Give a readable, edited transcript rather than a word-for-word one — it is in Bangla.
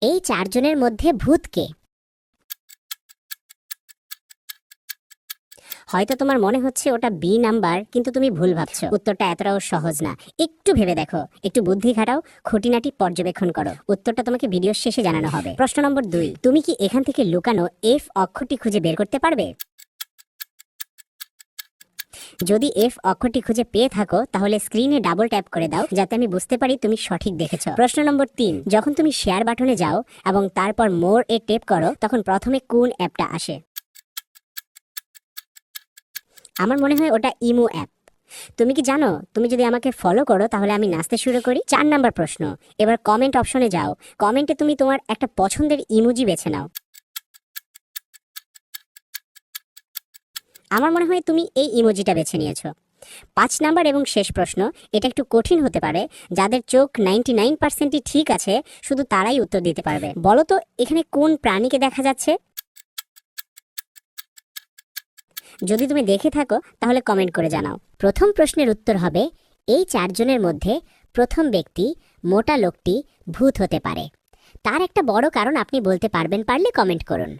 এই চারজনের মধ্যে ভূত কে? হয়তো তোমার মনে হচ্ছে ওটা বি নাম্বার, কিন্তু তুমি ভুল ভাবছো। উত্তরটা এতটাও সহজ না। একটু ভেবে দেখো, একটু বুদ্ধি খাটাও, খুঁটিনাটি পর্যবেক্ষণ করো। উত্তরটা তোমাকে ভিডিওর শেষে জানানো হবে। প্রশ্ন নম্বর 2, তুমি কি এখান থেকে লুকানো এফ অক্ষরটি খুঁজে বের করতে পারবে? যদি এফ অক্ষরটি খুঁজে পেয়ে থাকো তাহলে স্ক্রিনে ডাবল ট্যাপ করে দাও, যাতে আমি বুঝতে পারি তুমি সঠিক দেখেছো। প্রশ্ন নম্বর 3, যখন তুমি শেয়ার বাটনে যাও এবং তারপর মোর এ ট্যাপ করো, তখন প্রথমে কোন অ্যাপটা আসে? আমার মনে হয় ওটা ইমো অ্যাপ। তুমি কি জানো, তুমি যদি আমাকে ফলো করো তাহলে আমি নাচতে শুরু করি? 4 নাম্বার প্রশ্ন, এবার কমেন্ট অপশনে যাও। কমেন্টে তুমি তোমার একটা পছন্দের ইমোজি বেছে নাও। আমার মনে হয় তুমি এই ইমোজিটা বেছে নিয়েছো। 5 নাম্বার এবং শেষ প্রশ্ন, এটা একটু কঠিন হতে পারে। যাদের চোখ 99%ই ঠিক আছে, শুধু তারাই উত্তর দিতে পারবে। বলো তো, এখানে কোন প্রাণীকে দেখা যাচ্ছে? যদি তুমি দেখে থাকো তাহলে কমেন্ট করে জানাও। প্রথম প্রশ্নের উত্তর হবে, এই চারজনের মধ্যে প্রথম ব্যক্তি, মোটা লোকটি ভূত হতে পারে। তার একটা বড় কারণ আপনি বলতে পারবেন, পারলে কমেন্ট করুন।